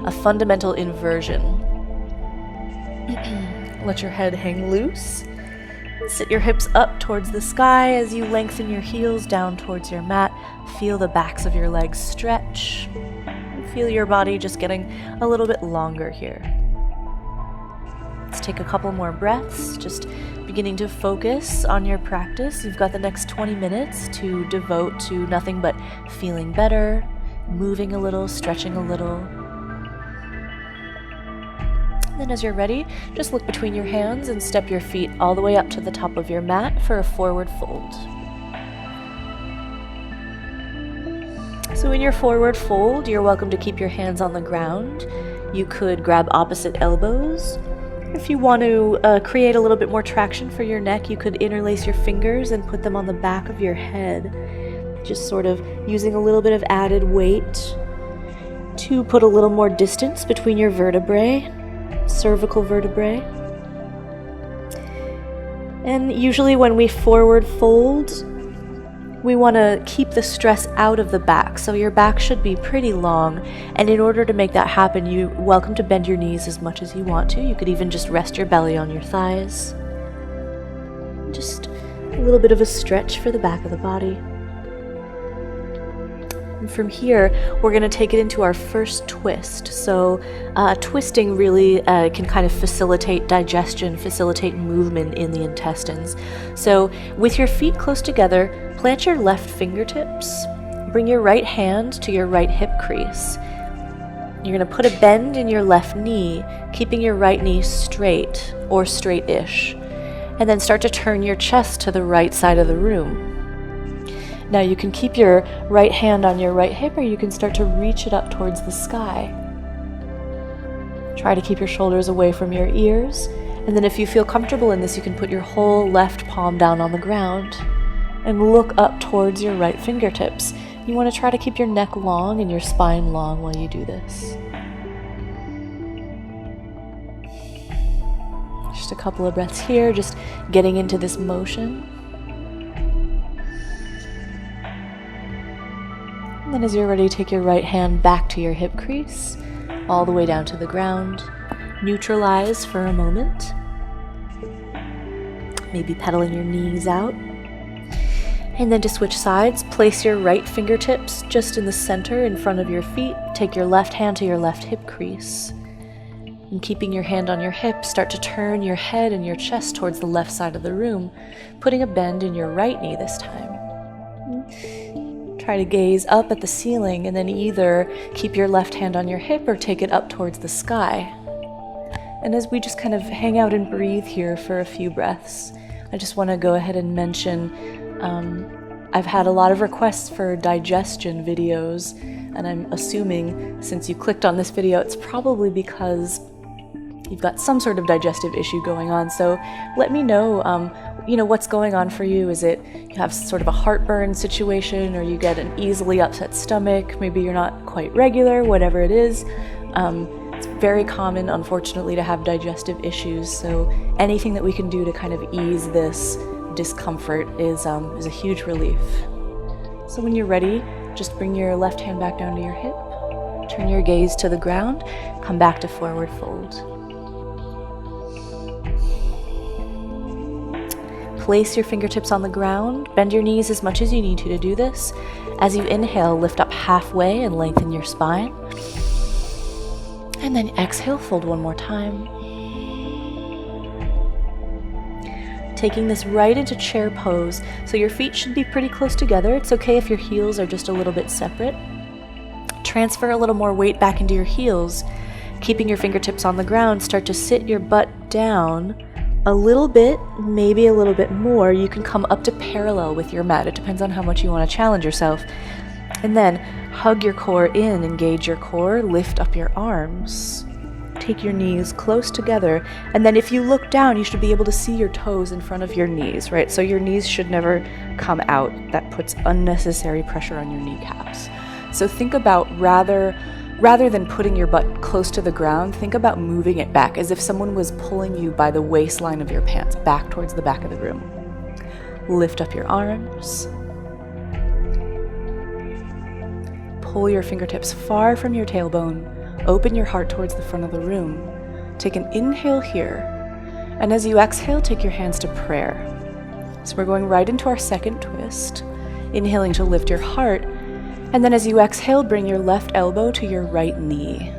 a fundamental inversion. Let your head hang loose. Sit your hips up towards the sky as you lengthen your heels down towards your mat. Feel the backs of your legs stretch. Feel your body just getting a little bit longer here. Let's take a couple more breaths, just beginning to focus on your practice. You've got the next 20 minutes to devote to nothing but feeling better, moving a little, stretching a little. Then as you're ready, just look between your hands and step your feet all the way up to the top of your mat for a forward fold. So in your forward fold, you're welcome to keep your hands on the ground. You could grab opposite elbows. If you want to create a little bit more traction for your neck, you could interlace your fingers and put them on the back of your head, just sort of using a little bit of added weight to put a little more distance between your vertebrae. Cervical vertebrae. And usually when we forward fold, we want to keep the stress out of the back, so your back should be pretty long, and in order to make that happen, you're welcome to bend your knees as much as you want to. You could even just rest your belly on your thighs. Just a little bit of a stretch for the back of the body. And from here, we're going to take it into our first twist. So twisting really can kind of facilitate digestion, facilitate movement in the intestines. So with your feet close together, plant your left fingertips. Bring your right hand to your right hip crease. You're going to put a bend in your left knee, keeping your right knee straight or straight-ish. And then start to turn your chest to the right side of the room. Now you can keep your right hand on your right hip, or you can start to reach it up towards the sky. Try to keep your shoulders away from your ears, and then if you feel comfortable in this, you can put your whole left palm down on the ground and look up towards your right fingertips. You want to try to keep your neck long and your spine long while you do this. Just a couple of breaths here, just getting into this motion. And then as you're ready, take your right hand back to your hip crease, all the way down to the ground. Neutralize for a moment. Maybe pedaling your knees out. And then to switch sides, place your right fingertips just in the center in front of your feet. Take your left hand to your left hip crease. And keeping your hand on your hip, start to turn your head and your chest towards the left side of the room, putting a bend in your right knee this time. Try to gaze up at the ceiling and then either keep your left hand on your hip or take it up towards the sky. And as we just kind of hang out and breathe here for a few breaths, I just want to go ahead and mention I've had a lot of requests for digestion videos, and I'm assuming since you clicked on this video, it's probably because you've got some sort of digestive issue going on. So let me know, what's going on for you. Is it you have sort of a heartburn situation, or you get an easily upset stomach? Maybe you're not quite regular, whatever it is. It's very common, unfortunately, to have digestive issues. So anything that we can do to kind of ease this discomfort is a huge relief. So when you're ready, just bring your left hand back down to your hip, turn your gaze to the ground, come back to forward fold. Place your fingertips on the ground, bend your knees as much as you need to do this. As you inhale, lift up halfway and lengthen your spine. And then exhale, fold one more time. Taking this right into chair pose, so your feet should be pretty close together. It's okay if your heels are just a little bit separate. Transfer a little more weight back into your heels. Keeping your fingertips on the ground, start to sit your butt down a little bit, maybe a little bit more. You can come up to parallel with your mat. It depends on how much you want to challenge yourself. And then hug your core in, engage your core, lift up your arms. Take your knees close together, and then if you look down, you should be able to see your toes in front of your knees, right? So your knees should never come out. That puts unnecessary pressure on your kneecaps. So think about rather than putting your butt close to the ground, think about moving it back as if someone was pulling you by the waistline of your pants back towards the back of the room. Lift up your arms. Pull your fingertips far from your tailbone, open your heart towards the front of the room. Take an inhale here, and as you exhale, take your hands to prayer. So we're going right into our second twist, inhaling to lift your heart, and then as you exhale, bring your left elbow to your right knee.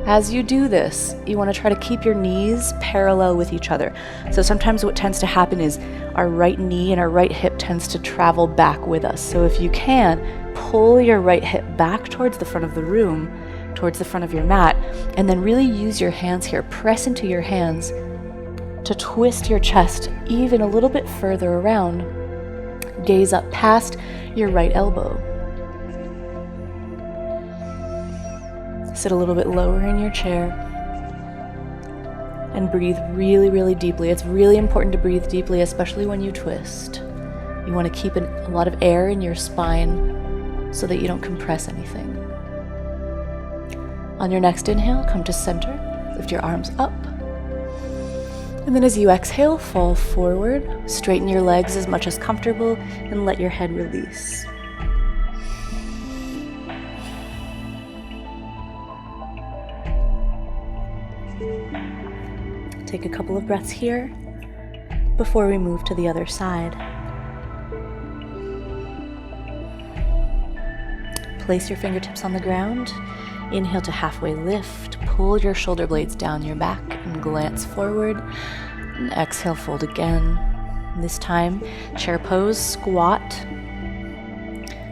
As you do this, you want to try to keep your knees parallel with each other. So sometimes what tends to happen is our right knee and our right hip tends to travel back with us. So if you can, pull your right hip back towards the front of the room, towards the front of your mat, and then really use your hands here. Press into your hands to twist your chest even a little bit further around. Gaze up past your right elbow. Sit a little bit lower in your chair and breathe really, really deeply. It's really important to breathe deeply, especially when you twist. You want to keep a lot of air in your spine so that you don't compress anything. On your next inhale, come to center, lift your arms up. And then as you exhale, fall forward, straighten your legs as much as comfortable, and let your head release. Take a couple of breaths here before we move to the other side. Place your fingertips on the ground. Inhale to halfway lift. Pull your shoulder blades down your back and glance forward. And exhale, fold again. This time, chair pose, squat.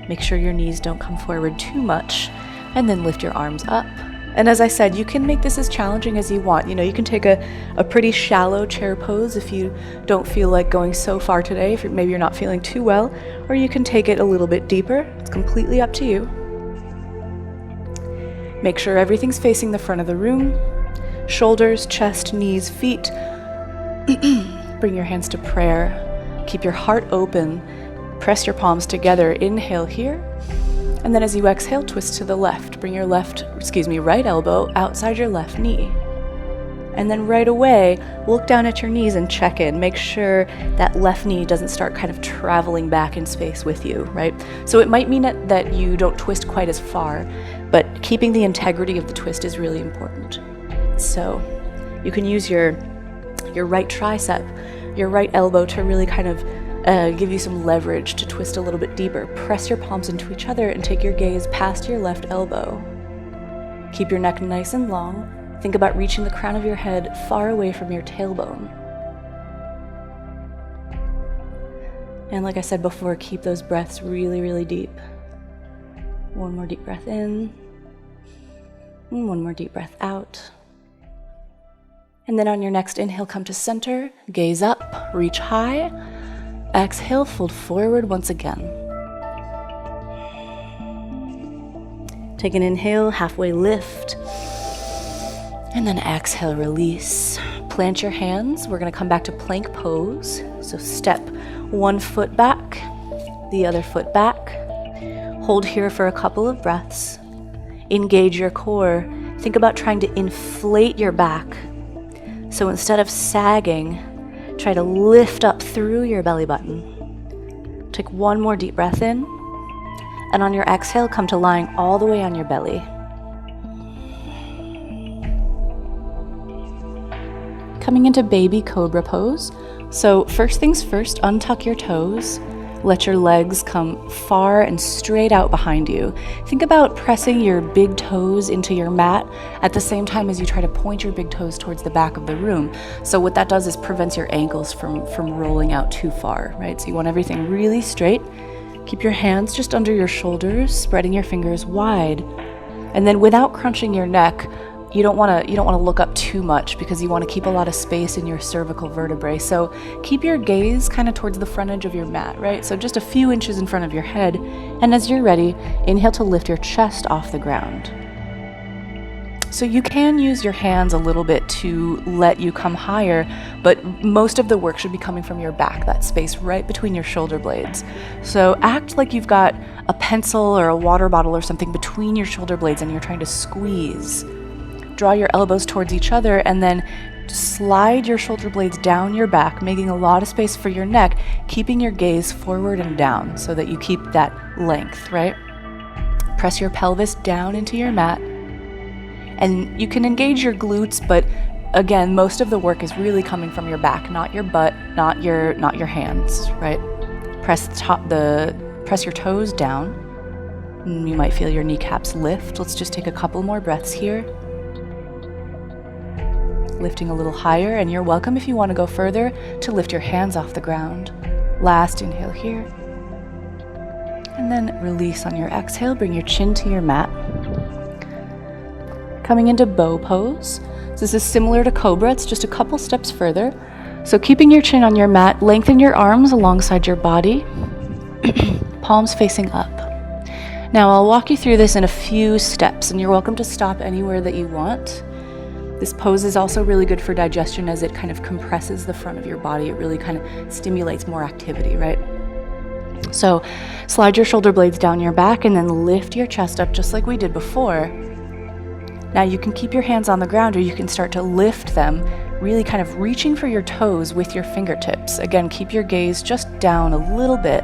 Make sure your knees don't come forward too much. And then lift your arms up. And as I said, you can make this as challenging as you want. You can take a pretty shallow chair pose if you don't feel like going so far today, if maybe you're not feeling too well, or you can take it a little bit deeper. It's completely up to you. Make sure everything's facing the front of the room. Shoulders, chest, knees, feet. Bring your hands to prayer. Keep your heart open. Press your palms together. Inhale here. And then as you exhale, twist to the left. Bring your right elbow outside your left knee. And then right away, look down at your knees and check in. Make sure that left knee doesn't start kind of traveling back in space with you, right? So it might mean that you don't twist quite as far, but keeping the integrity of the twist is really important. So you can use your right tricep, your right elbow to really kind of give you some leverage to twist a little bit deeper. Press your palms into each other and take your gaze past your left elbow. Keep your neck nice and long. Think about reaching the crown of your head far away from your tailbone. And like I said before, keep those breaths really, really deep. One more deep breath in. And one more deep breath out. And then on your next inhale, come to center, gaze up, reach high. Exhale, fold forward once again. Take an inhale, halfway lift. And then exhale, release. Plant your hands. We're going to come back to plank pose. So step one foot back, the other foot back. Hold here for a couple of breaths. Engage your core. Think about trying to inflate your back. So instead of sagging, try to lift up through your belly button. Take one more deep breath in. And on your exhale, come to lying all the way on your belly. Coming into baby cobra pose. So first things first, untuck your toes. Let your legs come far and straight out behind you. Think about pressing your big toes into your mat at the same time as you try to point your big toes towards the back of the room. So what that does is prevents your ankles from rolling out too far, right? So you want everything really straight. Keep your hands just under your shoulders, spreading your fingers wide. And then without crunching your neck, you don't want to look up too much because you want to keep a lot of space in your cervical vertebrae. So keep your gaze kind of towards the front edge of your mat, right? So just a few inches in front of your head. And as you're ready, inhale to lift your chest off the ground. So you can use your hands a little bit to let you come higher, but most of the work should be coming from your back, that space right between your shoulder blades. So act like you've got a pencil or a water bottle or something between your shoulder blades and you're trying to squeeze. Draw your elbows towards each other and then slide your shoulder blades down your back, making a lot of space for your neck, keeping your gaze forward and down so that you keep that length, right? Press your pelvis down into your mat And you can engage your glutes, but again, most of the work is really coming from your back, not your butt, not your hands, right? Press your toes down. You might feel your kneecaps lift. Let's just take a couple more breaths here. Lifting a little higher, and you're welcome if you want to go further to lift your hands off the ground. Last inhale here. And then release on your exhale. Bring your chin to your mat. Coming into bow pose. So this is similar to cobra, it's just a couple steps further. So keeping your chin on your mat, lengthen your arms alongside your body, palms facing up. Now I'll walk you through this in a few steps, and you're welcome to stop anywhere that you want. This pose is also really good for digestion as it kind of compresses the front of your body. It really kind of stimulates more activity, right? So slide your shoulder blades down your back and then lift your chest up just like we did before. Now you can keep your hands on the ground, or you can start to lift them, really kind of reaching for your toes with your fingertips. Again, keep your gaze just down a little bit.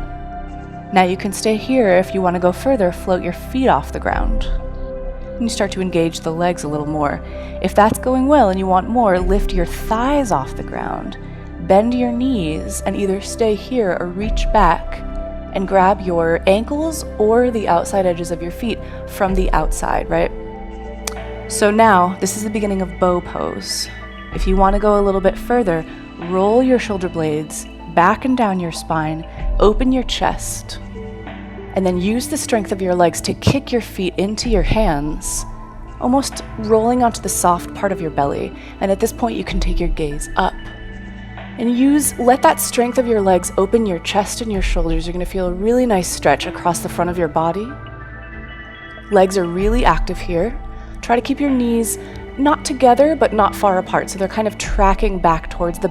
Now you can stay here. If you want to go further, float your feet off the ground. And you start to engage the legs a little more. If that's going well and you want more, lift your thighs off the ground. Bend your knees and either stay here or reach back and grab your ankles or the outside edges of your feet from the outside, right? So now, this is the beginning of bow pose. If you want to go a little bit further, roll your shoulder blades back and down your spine, open your chest, and then use the strength of your legs to kick your feet into your hands, almost rolling onto the soft part of your belly. And at this point, you can take your gaze up. And let that strength of your legs open your chest and your shoulders. You're going to feel a really nice stretch across the front of your body. Legs are really active here. Try to keep your knees not together, but not far apart, so they're kind of tracking back towards the